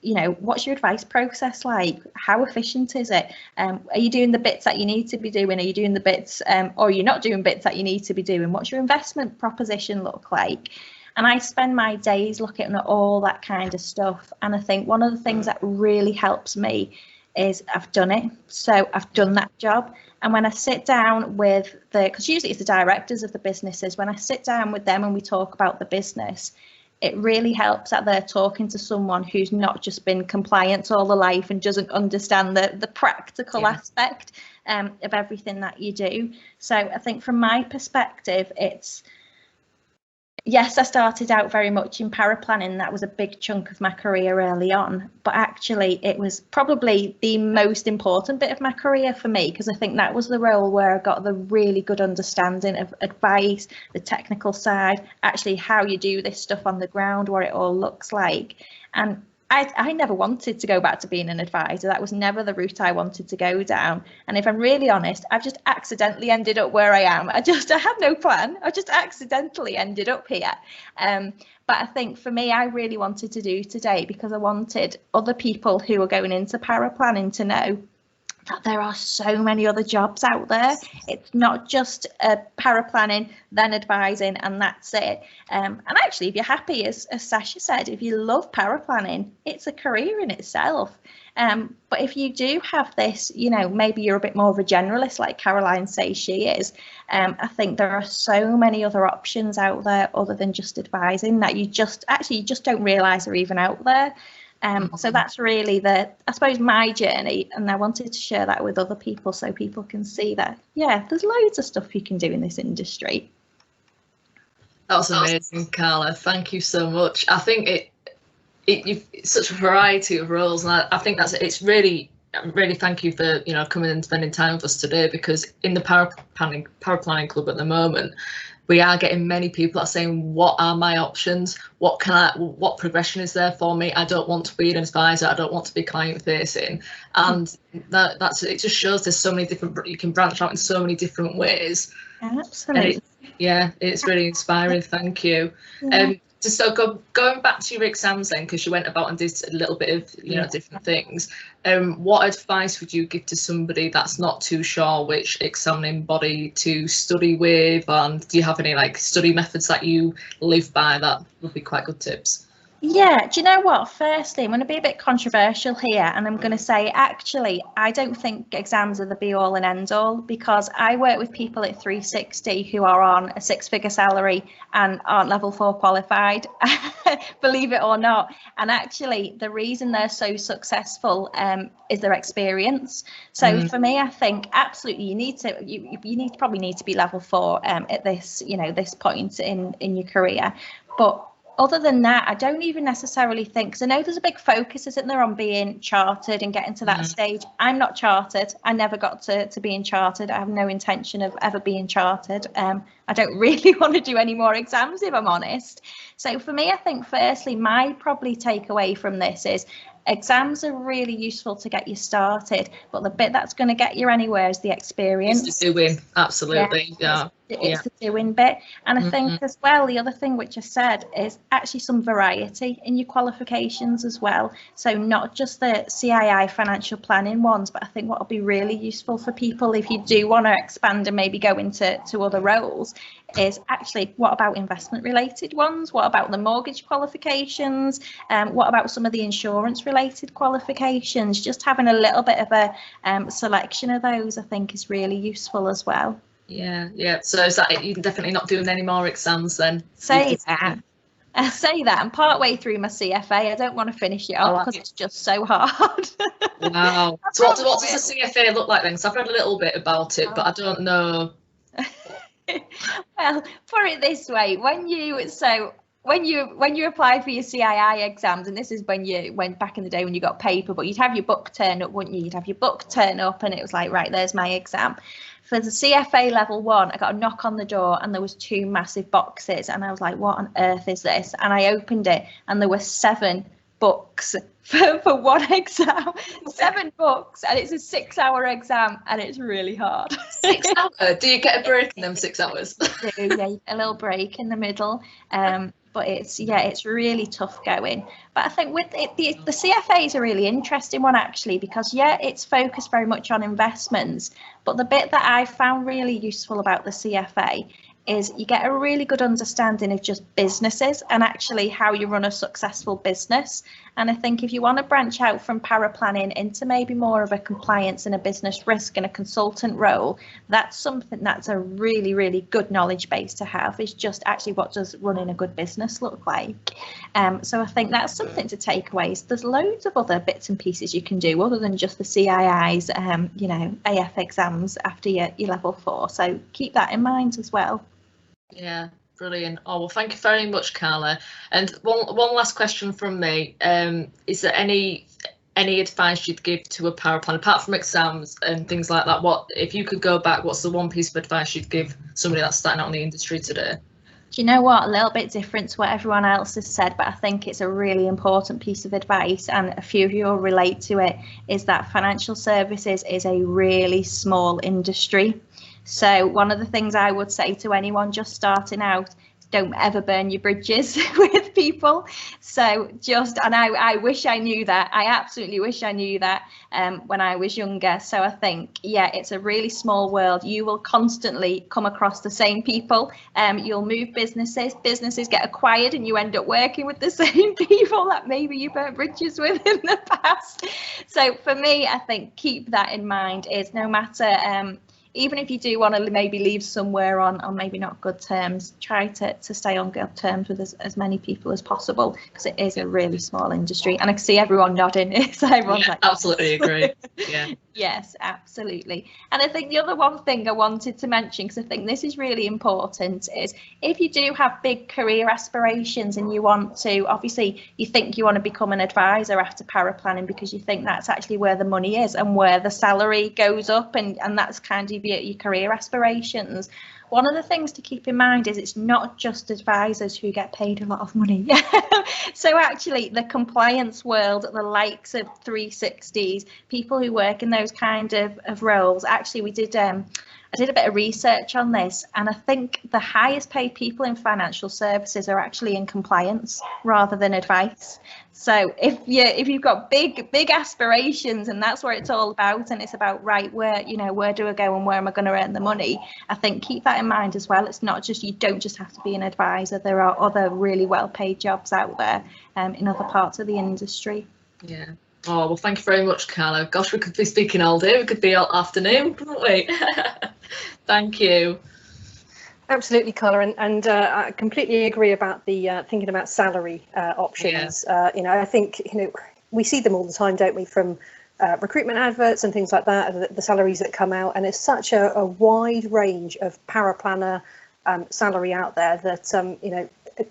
You know, what's your advice process like? How efficient is it? Are you doing the bits that you need to be doing? Are you doing the bits or you're not doing bits that you need to be doing? What's your investment proposition look like? And I spend my days looking at all that kind of stuff. And I think one of the things that really helps me is I've done it. So I've done that job. And when I sit down with because usually it's the directors of the businesses, when I sit down with them and we talk about the business, it really helps that they're talking to someone who's not just been compliant all their life and doesn't understand the practical aspect of everything that you do. So I think from my perspective, it's, yes, I started out very much in paraplanning. That was a big chunk of my career early on, but actually it was probably the most important bit of my career for me, because I think that was the role where I got the really good understanding of advice, the technical side, actually how you do this stuff on the ground, what it all looks like. And I never wanted to go back to being an advisor. That was never the route I wanted to go down. And if I'm really honest, I've just accidentally ended up where I am. I had no plan. I just accidentally ended up here. But I think for me, I really wanted to do today because I wanted other people who are going into paraplanning to know that there are so many other jobs out there. It's not just paraplanning, then advising, and that's it. And actually, if you're happy, as Sasha said, if you love paraplanning, it's a career in itself. But if you do have this, you know, maybe you're a bit more of a generalist, like Caroline says she is. I think there are so many other options out there other than just advising that you just don't realise are even out there. So that's really I suppose, my journey, and I wanted to share that with other people so people can see that, yeah, there's loads of stuff you can do in this industry. That was amazing, Carla. Thank you so much. I think it's such a variety of roles, and I think it's really thank you for coming and spending time with us today, because in the paraplanning club at the moment, we are getting many people that are saying, what are my options? What progression is there for me? I don't want to be an advisor. I don't want to be client facing. And it just shows there's so many different, you can branch out in so many different ways. Absolutely. It's really inspiring. Thank you. Yeah. So going back to your exams then, because you went about and did a little bit of different things. What advice would you give to somebody that's not too sure which examining body to study with, and do you have any study methods that you live by that would be quite good tips? Yeah, do you know what? Firstly, I'm going to be a bit controversial here, and I'm going to say, actually, I don't think exams are the be all and end all, because I work with people at 360 who are on a 6-figure salary and aren't level 4 qualified, believe it or not. And actually, the reason they're so successful is their experience. So for me, I think absolutely you probably need to be level 4 at this point in your career, but other than that, I don't even necessarily think, because I know there's a big focus, isn't there, on being chartered and getting to that stage. I'm not chartered. I never got to being chartered. I have no intention of ever being chartered. I don't really want to do any more exams, if I'm honest. So for me, I think firstly, my probably takeaway from this is exams are really useful to get you started, but the bit that's going to get you anywhere is the experience. Doing, absolutely, yeah. It's the doing bit. And I think as well, the other thing which I said is actually some variety in your qualifications as well. So not just the CII financial planning ones, but I think what will be really useful for people if you do want to expand and maybe go into other roles is actually what about investment related ones? What about the mortgage qualifications? What about some of the insurance related qualifications? Just having a little bit of a selection of those, I think, is really useful as well. Yeah. So is that you're definitely not doing any more exams then? Say that. I say that I'm part way through my CFA. I don't want to finish it off because it's just so hard. Wow. So what does the CFA look like then? Because I've read a little bit about it, but I don't know. Well, put it this way: when you applied for your CII exams, and this is when you went back in the day when you got paper, but you'd have your book turn up, wouldn't you? You'd have your book turn up, and it was like, right, there's my exam. For the CFA level 1, I got a knock on the door, and there was 2 massive boxes, and I was like, what on earth is this? And I opened it, and there were 7 books for one exam. 7 books, and it's a 6-hour exam, and it's really hard. 6 hours? Do you get a break in them 6 hours? Yeah, a little break in the middle. But it's really tough going. But I think with it, the CFA is a really interesting one actually, because it's focused very much on investments. But the bit that I found really useful about the CFA is you get a really good understanding of just businesses and actually how you run a successful business. And I think if you want to branch out from paraplanning into maybe more of a compliance and a business risk and a consultant role, that's something that's a really, really good knowledge base to have, is just actually what does running a good business look like. So I think that's something to take away. So there's loads of other bits and pieces you can do other than just the CII's, AF exams after your level 4. So keep that in mind as well. Yeah, brilliant. Oh, well, thank you very much, Carla. And one last question from me. Is there any advice you'd give to a paraplanner, apart from exams and things like that? What, if you could go back, what's the one piece of advice you'd give somebody that's starting out in the industry today? Do you know what? A little bit different to what everyone else has said, but I think it's a really important piece of advice, and a few of you will relate to it, is that financial services is a really small industry. So one of the things I would say to anyone just starting out, don't ever burn your bridges with people. So and I wish I knew that. I absolutely wish I knew that when I was younger. So I think, it's a really small world. You will constantly come across the same people. You'll move businesses get acquired, and you end up working with the same people that maybe you burnt bridges with in the past. So for me, I think keep that in mind, is no matter even if you do want to maybe leave somewhere on maybe not good terms, try to stay on good terms with as many people as possible, because it is a really small industry. And I can see everyone nodding. So everyone's like, absolutely agree. Yeah. Yes, absolutely. And I think the other one thing I wanted to mention, because I think this is really important, is if you do have big career aspirations and you want to, obviously you think you want to become an advisor after paraplanning because you think that's actually where the money is and where the salary goes up, and that's kind of your career aspirations. One of the things to keep in mind is it's not just advisors who get paid a lot of money. So actually the compliance world, the likes of 360s, people who work in those kind of roles, actually I did a bit of research on this, and I think the highest paid people in financial services are actually in compliance rather than advice. So if you've got big aspirations, and that's where it's all about, and it's about, right, where do I go and where am I going to earn the money? I think keep that in mind as well. It's not just, you don't just have to be an advisor. There are other really well paid jobs out there in other parts of the industry. Yeah. Oh, well, thank you very much, Carla. Gosh, we could be speaking all day. We could be all afternoon, couldn't we? Thank you. Absolutely, Carla, and I completely agree about the thinking about salary options. Yeah. I think we see them all the time, don't we, from recruitment adverts and things like that, the salaries that come out, and it's such a wide range of paraplanner salary out there that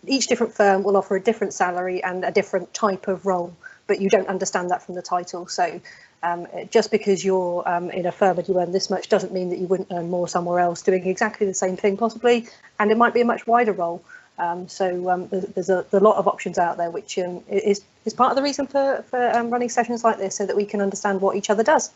each different firm will offer a different salary and a different type of role, but you don't understand that from the title. So just because you're in a firm and you earn this much doesn't mean that you wouldn't earn more somewhere else doing exactly the same thing possibly, and it might be a much wider role. So there's a lot of options out there, which is part of the reason for running sessions like this, so that we can understand what each other does.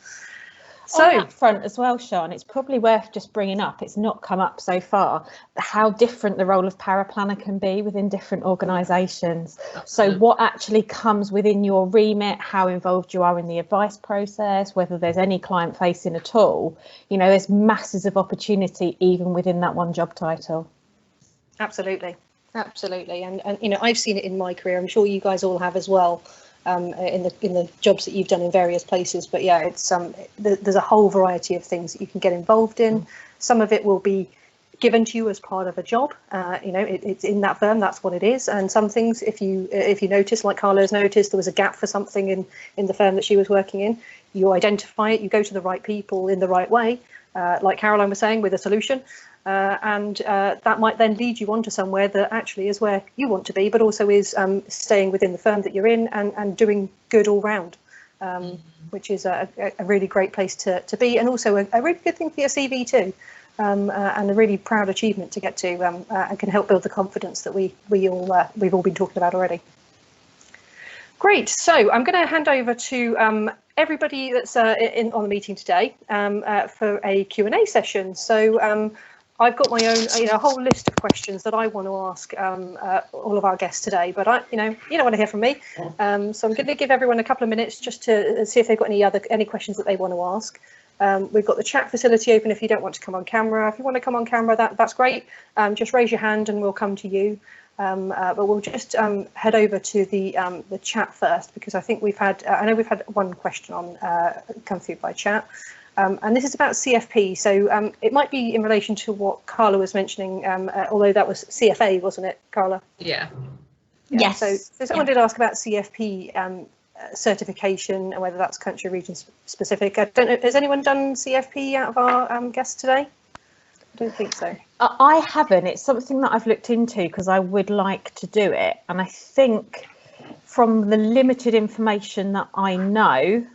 So on that front as well, Sean, it's probably worth just bringing up, it's not come up so far, how different the role of paraplanner can be within different organisations. So what actually comes within your remit, how involved you are in the advice process, whether there's any client facing at all. You know, there's masses of opportunity even within that one job title. Absolutely, and you know, I've seen it in my career. I'm sure you guys all have as well. In the jobs that you've done in various places, but yeah, it's there's a whole variety of things that you can get involved in. Some of it will be given to you as part of a job. You know, it's in that firm, that's what it is. And some things, if you notice, like Carla's noticed, there was a gap for something in the firm that she was working in, you identify it, you go to the right people in the right way, like Caroline was saying, with a solution. And that might then lead you on to somewhere that actually is where you want to be, but also is staying within the firm that you're in and doing good all round, which is a really great place to be, and also a really good thing for your CV too, and a really proud achievement to get to, and can help build the confidence that we've all been talking about already. Great, so I'm going to hand over to everybody that's on the meeting today for a Q&A session. So I've got my own, a whole list of questions that I want to ask all of our guests today, but you don't want to hear from me. So I'm going to give everyone a couple of minutes just to see if they've got any questions that they want to ask. We've got the chat facility open if you don't want to come on camera. If you want to come on camera, that's great. Just raise your hand and we'll come to you. But we'll just head over to the chat first, because I think I know we've had one question on come through by chat. And this is about CFP, so it might be in relation to what Carla was mentioning, although that was CFA, wasn't it, Carla? Yeah. Yes. So someone did ask about CFP certification and whether that's country region specific. I don't know, has anyone done CFP out of our guests today? I don't think so. I haven't. It's something that I've looked into because I would like to do it. And I think from the limited information that I know,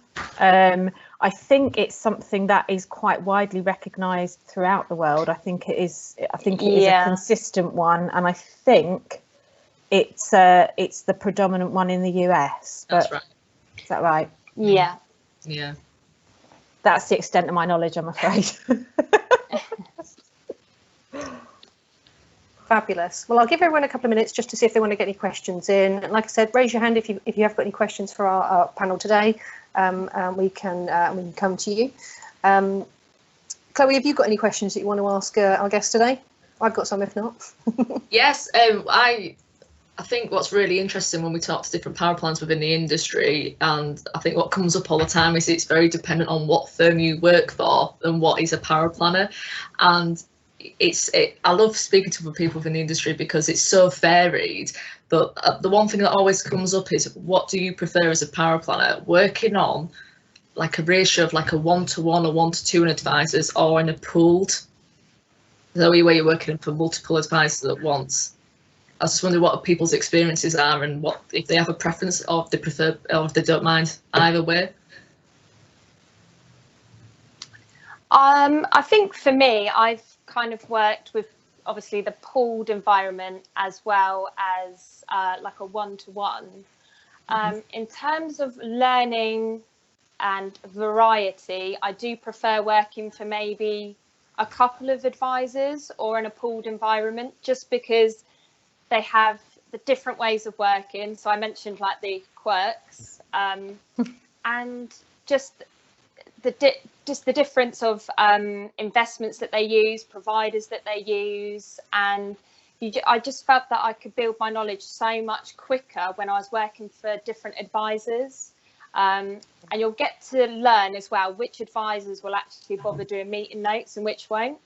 I think it's something that is quite widely recognised throughout the world. I think it is a consistent one, and I think it's the predominant one in the US. That's right. Is that right? Yeah. Yeah. That's the extent of my knowledge, I'm afraid. Fabulous. Well, I'll give everyone a couple of minutes just to see if they want to get any questions in. And like I said, raise your hand if you have got any questions for our panel today. And we can come to you. Chloe, have you got any questions that you want to ask our guest today? I've got some, if not. Yes, I think what's really interesting when we talk to different power plants within the industry, and I think what comes up all the time is it's very dependent on what firm you work for and what is a power planner. And I love speaking to people within the industry because it's so varied. But the one thing that always comes up is, what do you prefer as a power planner? Working on like a ratio of like a 1-to-1 or 1-to-2 in advisors, or in a pooled, the way where you're working for multiple advisors at once. I just wonder what people's experiences are and what if they have a preference, or if they prefer, or if they don't mind either way. I think for me, I've kind of worked with obviously the pooled environment as well as like a 1-to-1. In terms of learning and variety, I do prefer working for maybe a couple of advisors or in a pooled environment, just because they have the different ways of working. So I mentioned like the quirks, and just the difference of investments that they use, providers that they use, and I just felt that I could build my knowledge so much quicker when I was working for different advisors. And you'll get to learn as well which advisors will actually bother doing meeting notes and which won't.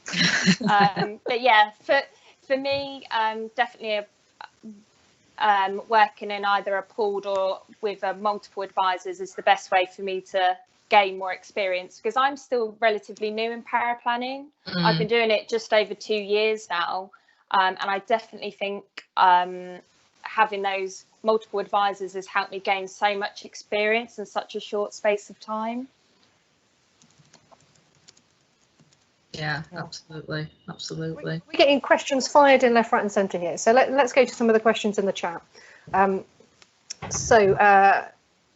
But yeah, for me, definitely working in either a pooled or with multiple advisors is the best way for me to gain more experience, because I'm still relatively new in paraplanning. I've been doing it just over 2 years now, and I definitely think having those multiple advisors has helped me gain so much experience in such a short space of time. Yeah, absolutely. We're getting questions fired in left, right and centre here. So let's go to some of the questions in the chat.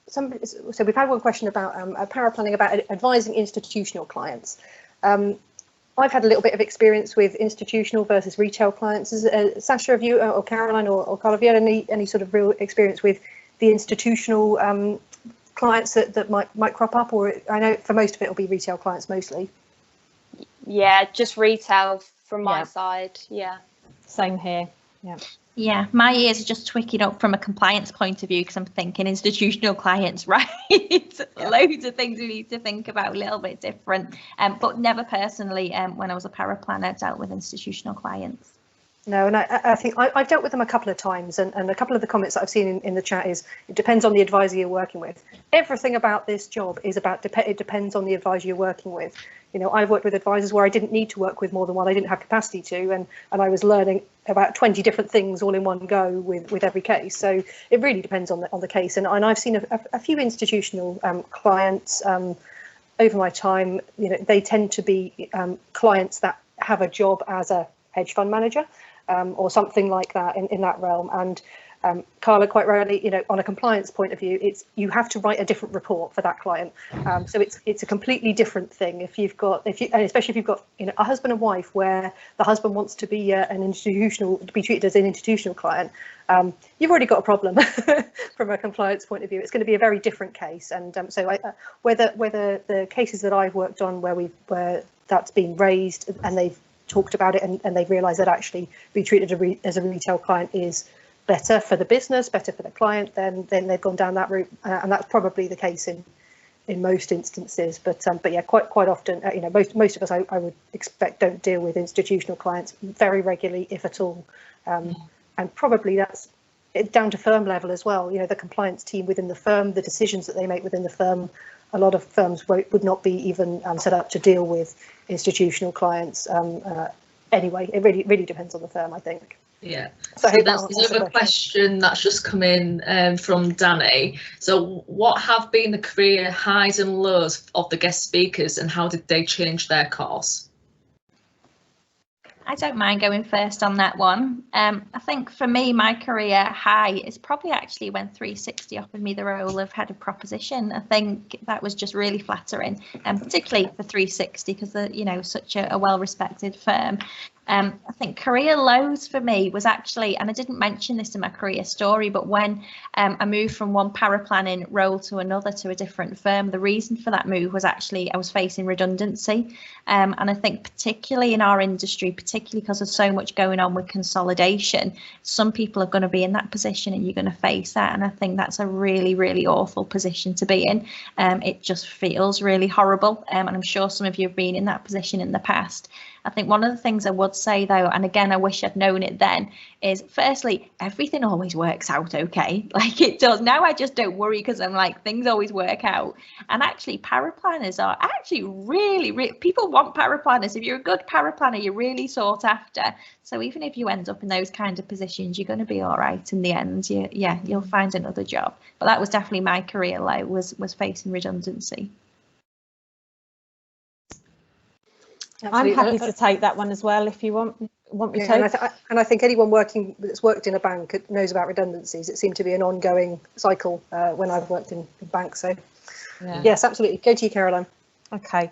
so we've had one question about paraplanning, about advising institutional clients. I've had a little bit of experience with institutional versus retail clients. Sasha, have you, or Caroline, or Carl, have you had any sort of real experience with the institutional clients that might crop up? Or I know for most of it, it'll be retail clients mostly. Yeah, just retail from my side. Yeah. Same here. Yeah. Yeah, my ears are just twicking up from a compliance point of view because I'm thinking institutional clients, right? Loads of things we need to think about, a little bit different. But never personally, when I was a paraplanner, dealt with institutional clients. No, and I think I've dealt with them a couple of times, and a couple of the comments that I've seen in the chat is it depends on the advisor you're working with. Everything about this job is about it depends on the advisor you're working with. You know, I've worked with advisors where I didn't need to work with more than one. I didn't have capacity to, and I was learning about 20 different things all in one go with every case. So it really depends on the case. And I've seen a few institutional clients over my time. You know, they tend to be clients that have a job as a hedge fund manager. Or something like that in that realm. And Carla, quite rarely, you know, on a compliance point of view, you have to write a different report for that client. So it's a completely different thing. And especially if you've got, you know, a husband and wife where the husband wants to be to be treated as an institutional client, you've already got a problem from a compliance point of view. It's going to be a very different case. And so whether the cases that I've worked on where that's been raised and they've talked about it and they've realised that actually be treated as a retail client is better for the business, better for the client, then they've gone down that route, and that's probably the case in most instances. But yeah, quite often, you know, most of us I would expect don't deal with institutional clients very regularly, if at all, and probably that's down to firm level as well. You know, the compliance team within the firm, the decisions that they make within the firm. A lot of firms would not be even set up to deal with institutional clients. Anyway, it really depends on the firm, I think. Yeah. So there's another question that's just come in from Danny. So what have been the career highs and lows of the guest speakers, and how did they change their course? I don't mind going first on that one. I think for me, my career high is probably actually when 360 offered me the role of head of proposition. I think that was just really flattering, and particularly for 360 because they're, you know, such a well-respected firm. I think career lows for me was actually, and I didn't mention this in my career story, but when I moved from one paraplanning role to another to a different firm, the reason for that move was actually I was facing redundancy. And I think particularly in our industry, particularly because there's so much going on with consolidation, some people are going to be in that position and you're going to face that. And I think that's a really, really awful position to be in. It just feels really horrible. And I'm sure some of you have been in that position in the past. I think one of the things I would say, though, and again, I wish I'd known it then, is firstly, everything always works out okay. Like it does. Now I just don't worry because I'm like, things always work out. And actually, paraplanners are actually really, people want paraplanners. If you're a good paraplanner, you're really sought after. So even if you end up in those kind of positions, you're going to be all right in the end. You'll find another job. But that was definitely my career low, was facing redundancy. Absolutely. I'm happy to take that one as well if you want me to. And I think anyone that's worked in a bank knows about redundancies. It seemed to be an ongoing cycle when I've worked in banks. So yes, absolutely. Go to you, Caroline. Okay.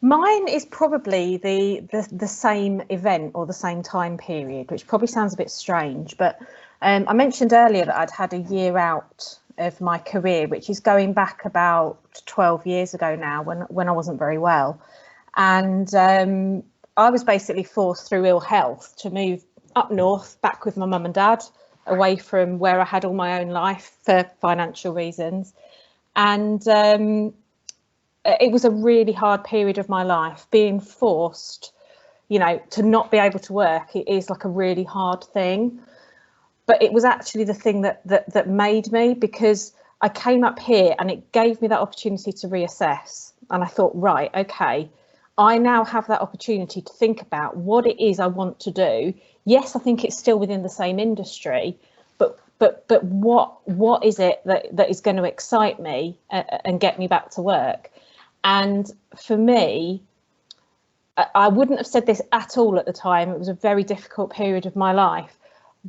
Mine is probably the same event or the same time period, which probably sounds a bit strange, but I mentioned earlier that I'd had a year out of my career, which is going back about 12 years ago now when I wasn't very well. And I was basically forced through ill health to move up north, back with my mum and dad, away from where I had all my own life for financial reasons. And it was a really hard period of my life. Being forced, you know, to not be able to work, it is like a really hard thing. But it was actually the thing that made me, because I came up here and it gave me that opportunity to reassess. And I thought, right, okay, I now have that opportunity to think about what it is I want to do. Yes, I think it's still within the same industry, but what is it that is going to excite me and get me back to work? And for me, I wouldn't have said this at all at the time. It was a very difficult period of my life,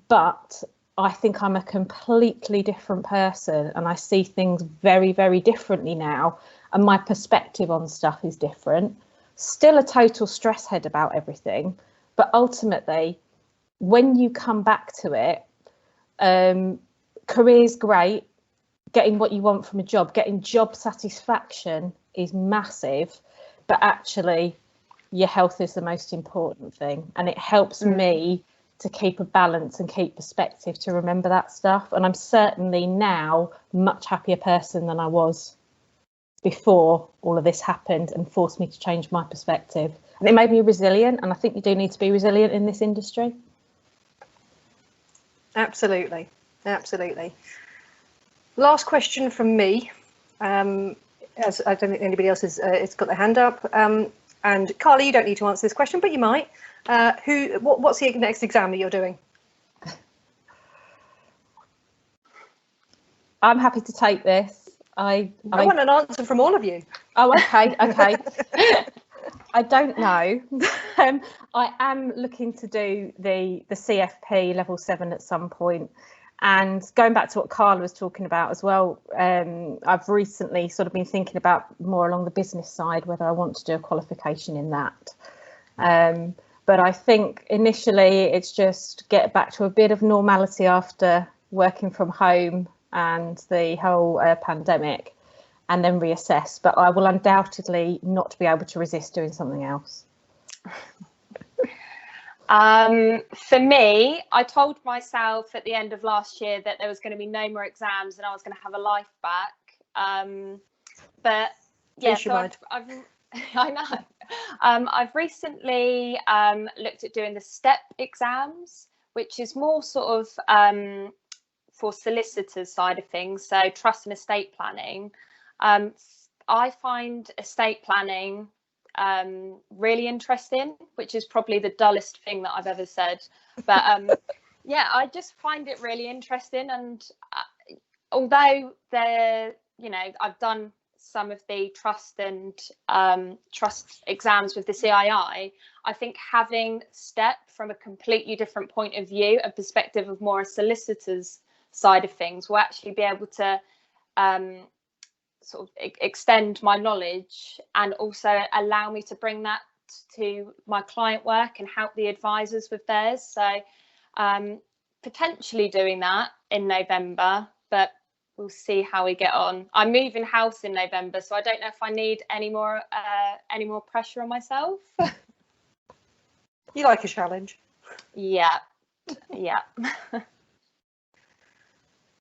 but I think I'm a completely different person, and I see things very, very differently now, and my perspective on stuff is different. Still a total stress head about everything, but ultimately, when you come back to it, career's great, getting what you want from a job, getting job satisfaction is massive, but actually your health is the most important thing, and it helps me to keep a balance and keep perspective to remember that stuff. And I'm certainly now a much happier person than I was before all of this happened and forced me to change my perspective. And it made me resilient, and I think you do need to be resilient in this industry. Absolutely, absolutely. Last question from me, as I don't think anybody else has got their hand up. And Carly, you don't need to answer this question, but you might. What's the next exam that you're doing? I'm happy to take this. I want an answer from all of you. Oh, okay. I don't know. I am looking to do the CFP level 7 at some point. And going back to what Carla was talking about as well, I've recently sort of been thinking about more along the business side, whether I want to do a qualification in that. But I think initially it's just get back to a bit of normality after working from home and the whole pandemic, and then reassess. But I will undoubtedly not be able to resist doing something else. For me, I told myself at the end of last year that there was going to be no more exams and I was going to have a life back. But yeah, so I've I know. I've recently looked at doing the STEP exams, which is more sort of for solicitors side of things, so trust and estate planning. I find estate planning really interesting, which is probably the dullest thing that I've ever said, but yeah, I just find it really interesting. And although I've done some of the trust and trust exams with the CII, I think having STEP from a completely different point of view, a perspective of more a solicitor's side of things, will actually be able to sort of extend my knowledge and also allow me to bring that to my client work and help the advisors with theirs. So potentially doing that in November, but we'll see how we get on. I'm moving house in November, so I don't know if I need any more pressure on myself. You like a challenge? Yeah.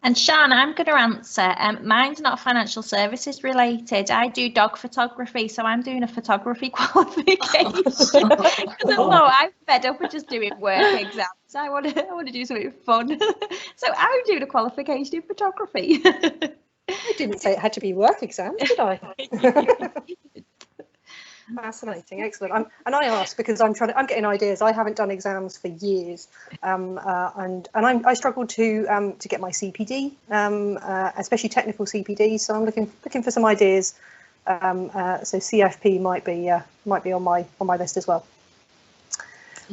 And Sian, I'm going to answer. Mine's not financial services related. I do dog photography, so I'm doing a photography qualification. Although I'm fed up with just doing work exams, I want to do something fun. So I'm doing a qualification in photography. I didn't say it had to be work exams, did I? Fascinating, excellent. And I asked because I'm getting ideas. I haven't done exams for years, and I struggled to get my CPD, especially technical CPD. So I'm looking for some ideas. So CFP might be on my list as well.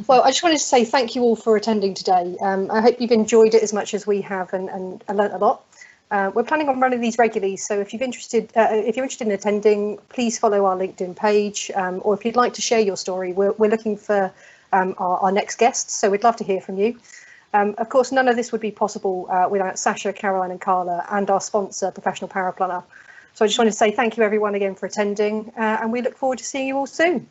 Well, I just wanted to say thank you all for attending today. I hope you've enjoyed it as much as we have and learnt a lot. We're planning on running these regularly, so if you're interested in attending, please follow our LinkedIn page, or if you'd like to share your story, we're looking for our next guests, so we'd love to hear from you. Of course, none of this would be possible without Sasha, Caroline and Carla and our sponsor, Professional Paraplanner. So I just want to say thank you everyone again for attending, and we look forward to seeing you all soon.